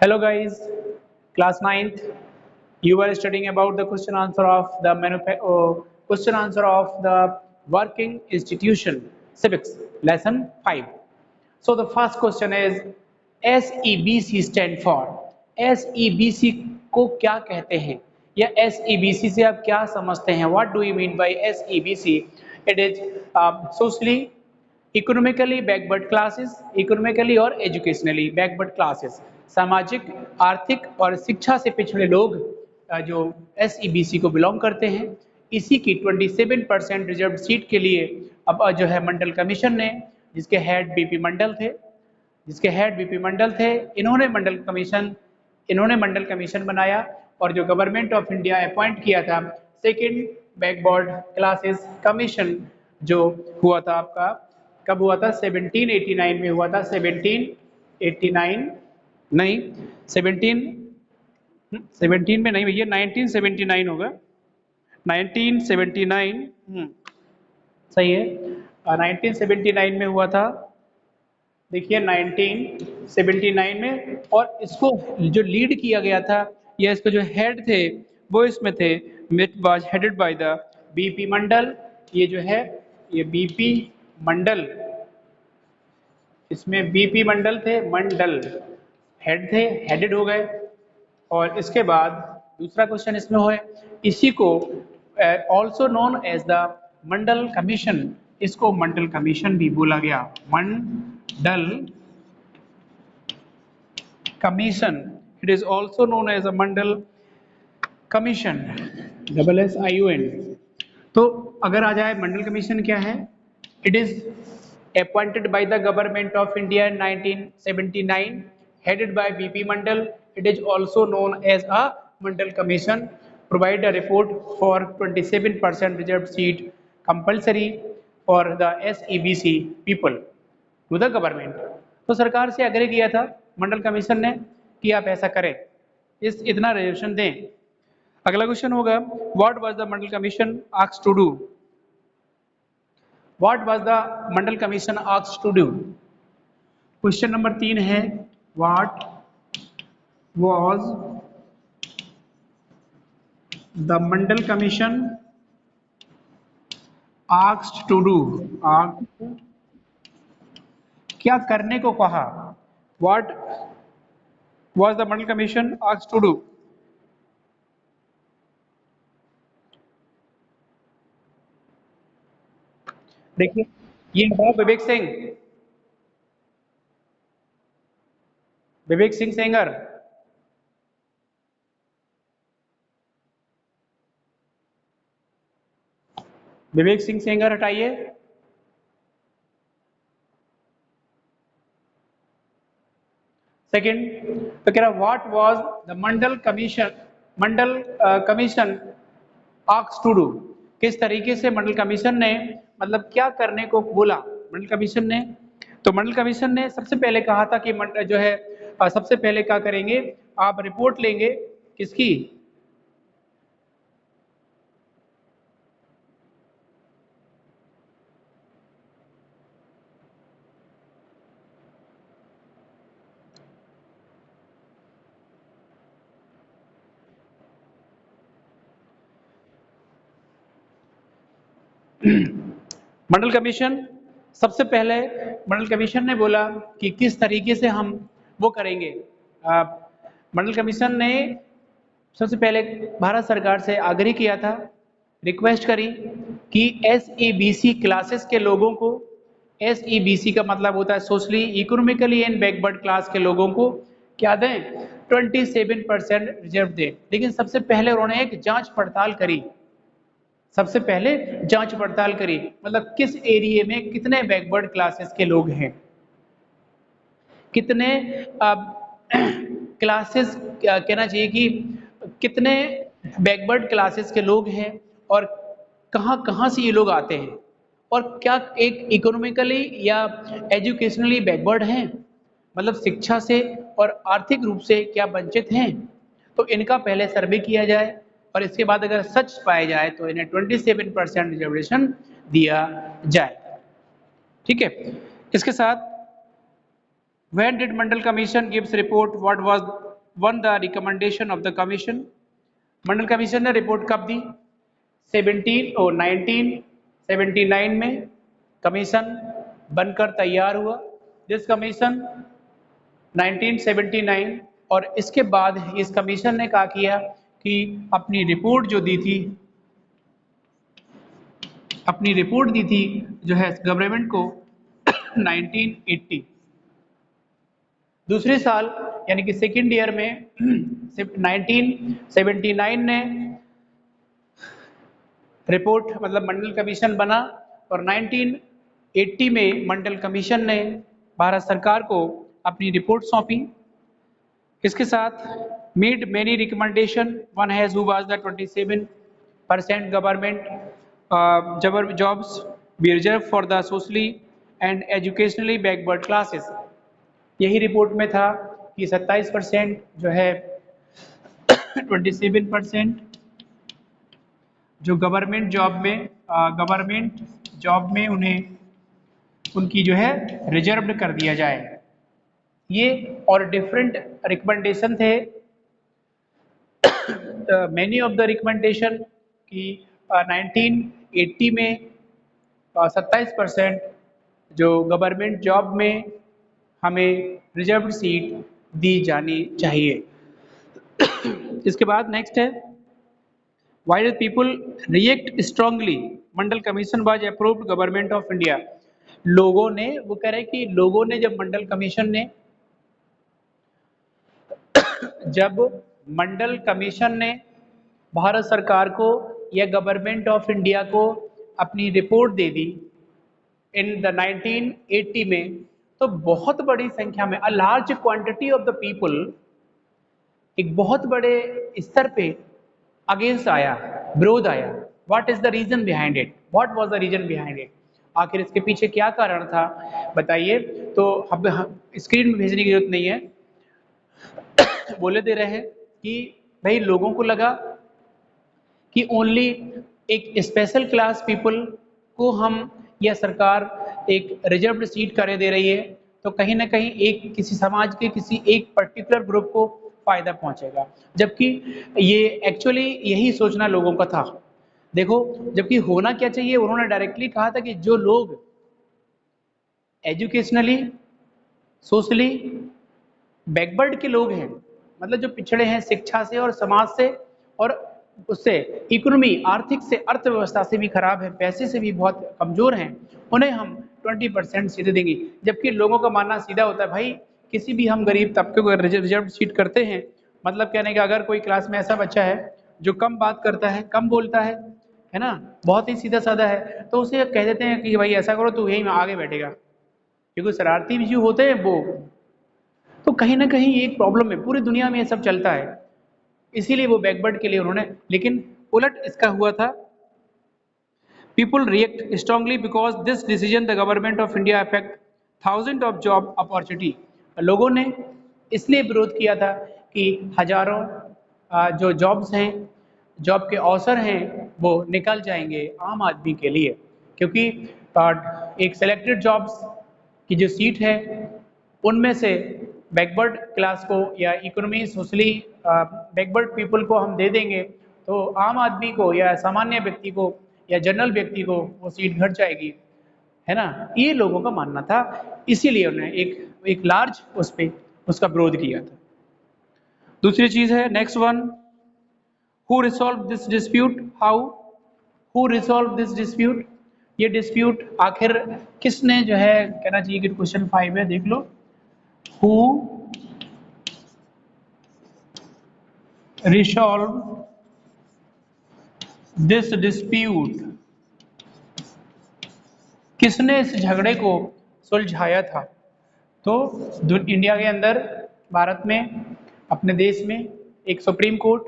Hello guys, class ninth. You were studying about the question answer of the working institution civics lesson 5. So the first question is SEBC stand for SEBC को क्या कहते हैं या SEBC से आप क्या समझते हैं? What do you mean by SEBC? It is socially economically backward classes, economically और एजुकेशनली बैकवर्ड क्लासेस, सामाजिक, आर्थिक और शिक्षा से पिछड़े लोग जो एसईबीसी को बिलोंग करते हैं, इसी की 27% रिजर्व सीट के लिए अब जो है मंडल कमीशन ने, जिसके हेड बीपी मंडल थे, इन्होंने मंडल कमीशन बनाया और जो गवर्नमेंट ऑफ इंडिया अपॉइंट किया था सेकेंड बैकवर्ड क्लासेस कमीशन जो हुआ था आपका, कब हुआ था? 1789 में हुआ था। 1789 नहीं, 17 में नहीं भैया, 1979 होगा। 1979 सही है। 1979 में हुआ था, देखिए 1979 में, और इसको जो लीड किया गया था या इसके जो हेड थे वो इसमें थे, it was headed by the BP Mandal. ये जो है ये बीपी मंडल, इसमें बीपी मंडल थे, मंडल हेड थे, हेडेड हो गए। और इसके बाद दूसरा क्वेश्चन इसमें है, इसी को also known as the Mandal commission, इसको मंडल कमीशन भी बोला गया, Mandal commission. It is also known as a Mandal commission, SSION। तो अगर आ जाए मंडल कमीशन क्या है, it is appointed by the government of India in 1979, headed by BP Mandal. It is also known as a Mandal Commission. Provide a report for 27% reserved seat compulsory for the SEBC people to the government. तो सरकार से आग्रह किया था मंडल commission ने कि आप ऐसा करें, इतना रिजर्वेशन दें। अगला क्वेश्चन होगा, what was the Mandal commission asked to do? What was the Mandal Commission asked to do? Question number 3 है, What was the Mandal Commission asked to do? क्या करने को कहा? What was the Mandal Commission asked to do? देखिए ये है विवेक सिंह सेंगर। विवेक सिंह सेंगर हटाइए। Second तो कह रहा what was the Mandal commission asked to do, किस तरीके से मंडल कमीशन ने मतलब क्या करने को बोला मंडल कमीशन ने? तो मंडल कमीशन ने सबसे पहले कहा था कि जो है सबसे पहले क्या करेंगे, आप रिपोर्ट लेंगे किसकी? मंडल कमीशन सबसे पहले मंडल कमीशन ने बोला कि किस तरीके से हम वो करेंगे। मंडल कमीशन ने सबसे पहले भारत सरकार से आग्रह किया था, रिक्वेस्ट करी कि SEBC क्लासेस के लोगों को, SEBC का मतलब होता है socially economically and backward class के लोगों को क्या दें, 27% रिजर्व दें। लेकिन सबसे पहले उन्होंने एक जांच पड़ताल करी, सबसे पहले जांच पड़ताल करी, मतलब किस एरिया में कितने बैकवर्ड क्लासेस के लोग हैं, कितने क्लासेस कहना चाहिए कि कितने बैकवर्ड क्लासेस के लोग हैं और कहाँ कहाँ से ये लोग आते हैं, और क्या एक इकोनॉमिकली या एजुकेशनली बैकवर्ड हैं, मतलब शिक्षा से और आर्थिक रूप से क्या वंचित हैं। तो इनका पहले सर्वे किया जाए और इसके बाद अगर सच पाया जाए तो इन्हें 27% रिजर्वेशन दिया जाए। ठीक है, इसके साथ When did Mandal Commission gives report? What was one the recommendation of the commission. Mandal commission ने रिपोर्ट कब दी? 1979 में कमीशन बनकर तैयार हुआ। दिस कमीशन 1979, और इसके बाद इस कमीशन ने क्या किया कि अपनी रिपोर्ट जो दी थी, जो है गवर्नमेंट को 1980 दूसरे साल यानी कि सेकेंड ईयर में 1979 ने रिपोर्ट मतलब मंडल कमीशन बना, और 1980 में मंडल कमीशन ने भारत सरकार को अपनी रिपोर्ट सौंपी। इसके साथ made many recommendation, one has who was the 27% government jobs be reserve for the socially and educationally backward classes. यही रिपोर्ट में था कि 27% जो है 27% जो गवर्नमेंट जॉब में उन्हें उनकी जो है रिजर्व्ड कर दिया जाए। ये और डिफरेंट रिकमेंडेशन थे। मैनी ऑफ द रिकमेंडेशन कि 1980 में 27% जो गवर्नमेंट जॉब में हमें रिजर्व्ड सीट दी जानी चाहिए। इसके बाद नेक्स्ट है, Why did people react strongly? Mandal commission was approved government of India. लोगों ने, वो कह रहे कि लोगों ने जब मंडल कमीशन ने भारत सरकार को या गवर्नमेंट ऑफ इंडिया को अपनी report they the in the 1980 में, तो बहुत बड़ी संख्या में a large quantity of the people, एक बहुत बड़े स्तर पे अगेंस्ट आया, विरोध आया। What is the reason behind it? What was the reason behind it? आखिर इसके पीछे क्या कारण था, बताइए। तो हम स्क्रीन में भेजने की जरूरत नहीं है, बोले दे रहे हैं कि भाई लोगों को लगा कि ओनली एक स्पेशल क्लास पीपल को हम या सरकार एक रिजर्व्ड सीट करे दे रही है, तो कहीं ना कहीं एक किसी समाज के किसी एक पर्टिकुलर ग्रुप को फायदा पहुंचेगा, जबकि ये एक्चुअली यही सोचना लोगों का था। देखो, जबकि होना क्या चाहिए, उन्होंने डायरेक्टली कहा था कि जो लोग एजुकेशनली सोशली बैकवर्ड के लोग हैं, मतलब जो पिछड़े हैं शिक्षा से और समाज से और उससे इकोनॉमी आर्थिक से अर्थव्यवस्था से भी खराब है, पैसे से भी बहुत कमजोर हैं, उन्हें हम 20% सीटें देंगे। जबकि लोगों का मानना सीधा होता है, भाई किसी भी हम गरीब तबके को रिजर्व सीट करते हैं, मतलब कहने का अगर कोई क्लास में ऐसा बच्चा है जो कम बात करता है, कम बोलता है ना, बहुत ही सीधा साधा है, तो उसे कह देते हैं कि भाई ऐसा करो तो यही आगे बैठेगा, क्योंकि शरारती भी जो होते हैं वो, तो कहीं ना कहीं ये एक प्रॉब्लम है, पूरी दुनिया में ये सब चलता है, इसीलिए वो बैकवर्ड के लिए उन्होंने, लेकिन उलट इसका हुआ था। People react strongly because this decision the government of India affect thousand of job opportunity. लोगों ने इसलिए विरोध किया था कि हजारों जो जॉब्स हैं, जॉब के अवसर हैं, वो निकल जाएंगे आम आदमी के लिए, क्योंकि एक सेलेक्टेड जॉब्स की जो सीट है उनमें से बैकवर्ड क्लास को या इकोनॉमी सोशली बैकवर्ड पीपल को हम दे देंगे, तो आम आदमी को या सामान्य व्यक्ति को या जनरल व्यक्ति को वो सीट घट जाएगी, है ना, ये लोगों का मानना था। इसीलिए उन्होंने एक लार्ज उस पे उसका विरोध किया था। दूसरी चीज है next one, who resolve this dispute, who resolve this dispute, ये डिस्प्यूट आखिर किसने जो है, कहना चाहिए कि क्वेश्चन 5 है, देख लो, हु रिसॉल्व दिस डिस्प्यूट, किसने इस झगड़े को सुलझाया था। तो इंडिया के अंदर, भारत में, अपने देश में एक सुप्रीम कोर्ट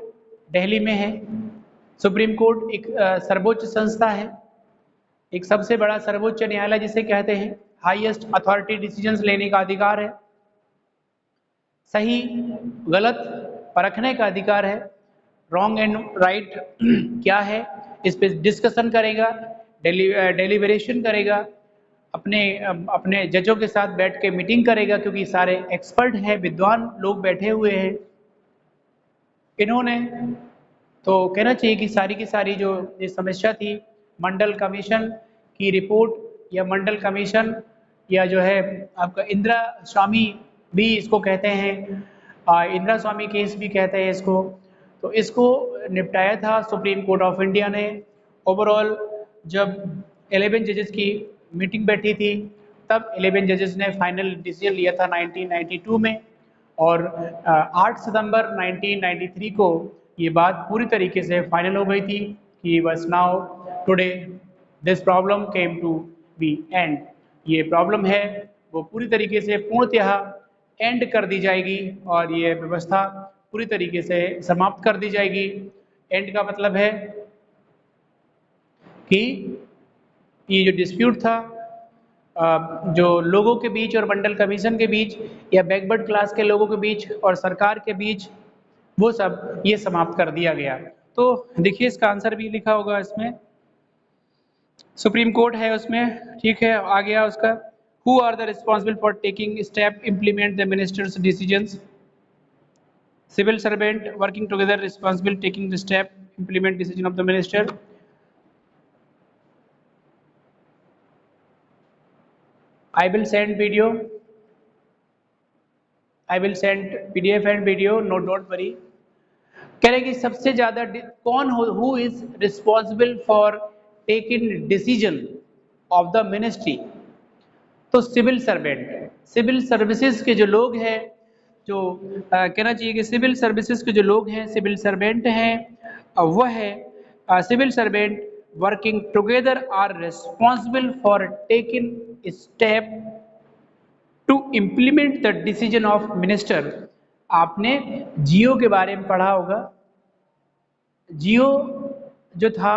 दिल्ली में है। सुप्रीम कोर्ट एक सर्वोच्च संस्था है, एक सबसे बड़ा सर्वोच्च न्यायालय जिसे कहते हैं, हाईएस्ट अथॉरिटी, डिसीजंस लेने का अधिकार है, सही गलत परखने का अधिकार है, रॉन्ग एंड राइट क्या है इस पे डिस्कशन करेगा, डेलीबरेशन करेगा, अपने जजों के साथ बैठ के मीटिंग करेगा, क्योंकि सारे एक्सपर्ट हैं, विद्वान लोग बैठे हुए हैं, इन्होंने तो कहना चाहिए कि सारी की सारी जो ये समस्या थी, मंडल कमीशन की रिपोर्ट या मंडल कमीशन या जो है आपका इंदिरा स्वामी भी इसको कहते हैं, इंदिरा स्वामी केस भी कहते हैं इसको। तो इसको निपटाया था सुप्रीम कोर्ट ऑफ इंडिया ने। ओवरऑल जब 11 जजेस की मीटिंग बैठी थी, तब 11 जजेस ने फाइनल डिसीजन लिया था 1992 में, और 8 सितंबर 1993 को ये बात पूरी तरीके से फाइनल हो गई थी कि बस now today this problem came to be end. ये प्रॉब्लम है वो पूरी तरीके से पूर्णतः एंड कर दी जाएगी और ये व्यवस्था पूरी तरीके से समाप्त कर दी जाएगी। एंड का मतलब है कि ये जो डिस्प्यूट था जो लोगों के बीच और मंडल कमीशन के बीच या बैकवर्ड क्लास के लोगों के बीच और सरकार के बीच, वो सब ये समाप्त कर दिया गया। तो देखिए इसका आंसर भी लिखा होगा इसमें, सुप्रीम कोर्ट है उसमें, ठीक है। आ गया उसका, who are the responsible for taking step implement the ministers decisions, civil servant working together responsible taking the step implement decision of the minister. I will send video, I will send PDF and video, no don't worry। कह रहे कि सबसे ज्यादा कौन हो, who is responsible for taking decision of the ministry, तो civil servant, civil services के जो लोग हैं, जो कहना चाहिए कि सिविल सर्विसेज के जो लोग हैं, सिविल सर्वेंट हैं, वह है civil servant working together are responsible for taking step to implement the decision of minister. आपने जियो के बारे में पढ़ा होगा। जियो जो था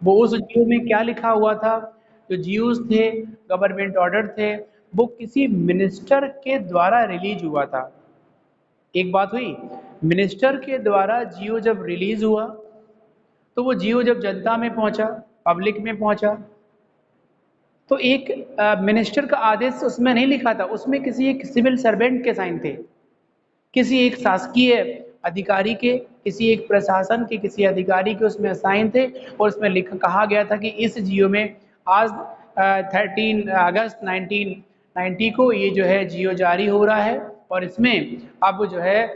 वो उस जियो में क्या लिखा हुआ था, जो जियोस थे गवर्नमेंट ऑर्डर थे, वो किसी मिनिस्टर के द्वारा रिलीज हुआ था। एक बात हुई, मिनिस्टर के द्वारा जियो जब रिलीज हुआ तो वो जियो जब जनता में पहुंचा, पब्लिक में पहुंचा, तो एक मिनिस्टर का आदेश उसमें नहीं लिखा था, उसमें किसी एक सिविल सर्वेंट के साइन थे, किसी एक शासकीय अधिकारी के, किसी एक प्रशासन के किसी अधिकारी के उसमें साइन थे, और उसमें कहा गया था कि इस जियो में आज 13 अगस्त 1990 को ये जो है जियो जारी हो रहा है, और इसमें अब जो है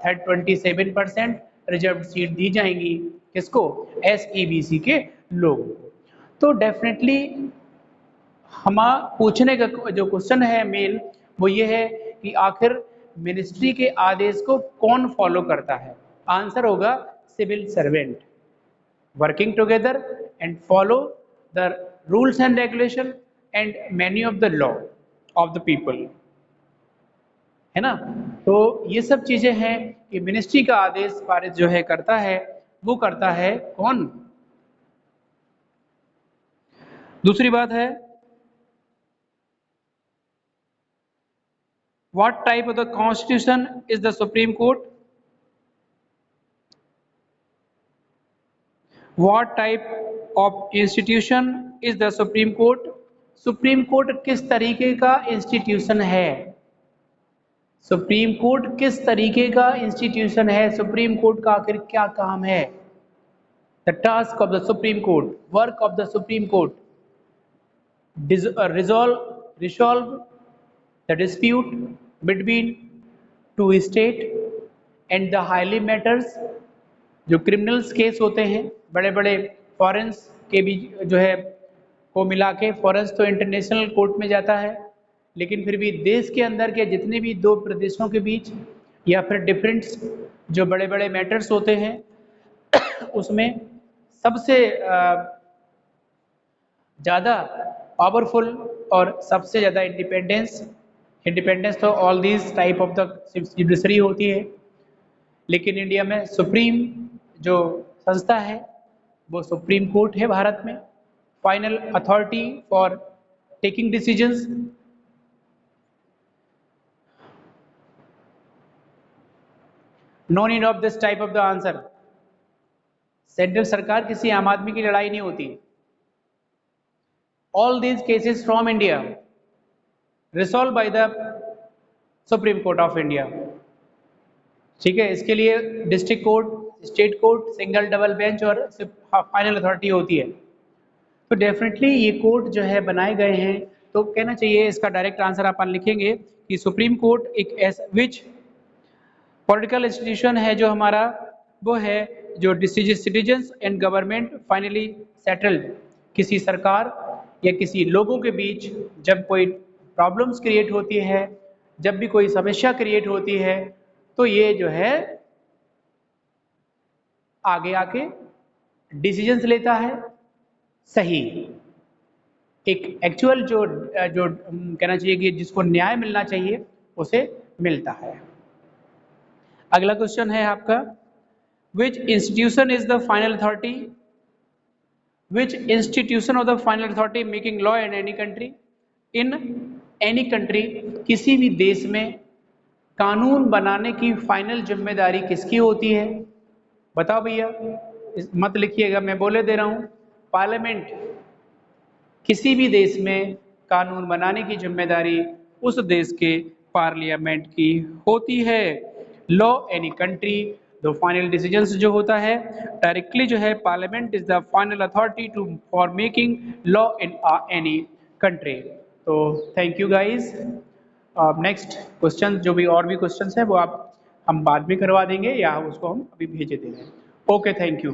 27% रिजर्व सीट दी जाएंगी, किसको, SEBC के लोगों को। तो डेफिनेटली हम पूछने का जो क्वेश्चन है मेन, वो ये है कि आखिर मिनिस्ट्री के आदेश को कौन फॉलो करता है। आंसर होगा civil servant working together and follow the rules and regulation and many of the law of the people, है ना। तो ये सब चीजें हैं कि मिनिस्ट्री का आदेश पारित जो है करता है, वो करता है कौन। दूसरी बात है, what type of the constitution is the Supreme Court? What type of institution is the Supreme Court? Supreme court किस तरीके का इंस्टीट्यूशन है, सुप्रीम कोर्ट किस तरीके का इंस्टीट्यूशन है, सुप्रीम कोर्ट का आखिर क्या काम है। The task of the supreme court, work of the supreme court, resolve the dispute between two state and the highly matters, जो क्रिमिनल्स केस होते हैं बड़े बड़े फॉरेंस के भी जो है को मिला के, फॉरेंस तो इंटरनेशनल कोर्ट में जाता है, लेकिन फिर भी देश के अंदर के जितने भी दो प्रदेशों के बीच या फिर डिफरेंट जो बड़े बड़े मैटर्स होते हैं उसमें सबसे ज़्यादा पावरफुल और सबसे ज़्यादा इंडिपेंडेंस तो all these type of the judiciary होती है, लेकिन इंडिया में सुप्रीम जो संस्था है वो सुप्रीम कोर्ट है भारत में, final authority for taking decisions. No need of this type of the answer. Central सरकार किसी आम आदमी की लड़ाई नहीं होती। All these cases from India resolved by the Supreme Court of India। ठीक है, इसके लिए district court, state court, single double bench और फाइनल अथॉरिटी होती है। तो डेफिनेटली ये कोर्ट जो है बनाए गए हैं, तो कहना चाहिए इसका डायरेक्ट आंसर अपन लिखेंगे कि सुप्रीम कोर्ट एक विच पॉलिटिकल इंस्टीट्यूशन है जो हमारा, वो है जो citizens and government finally settled, किसी सरकार या किसी लोगों के बीच जब कोई प्रॉब्लम्स क्रिएट होती है, जब भी कोई समस्या क्रिएट होती है, तो ये जो है आगे आके डिसीजंस लेता है, सही एक एक्चुअल जो जो कहना चाहिए कि जिसको न्याय मिलना चाहिए उसे मिलता है। अगला क्वेश्चन है आपका, विच institution is the final authority, which institution of the final authority making law in any country, in any country, किसी भी देश में कानून बनाने की फाइनल जिम्मेदारी किसकी होती है? बताओ भैया, मत लिखिएगा, मैं बोले दे रहा हूं, पार्लियामेंट, किसी भी देश में कानून बनाने की जिम्मेदारी उस देश के पार्लियामेंट की होती है। Law any country, the final decisions जो होता है डायरेक्टली जो है, parliament is the final authority to for making law in any country. तो thank you guys. Next question जो भी और भी क्वेश्चन है वो आप हम बाद में करवा देंगे या उसको हम अभी भेजे देंगे। Okay, thank you.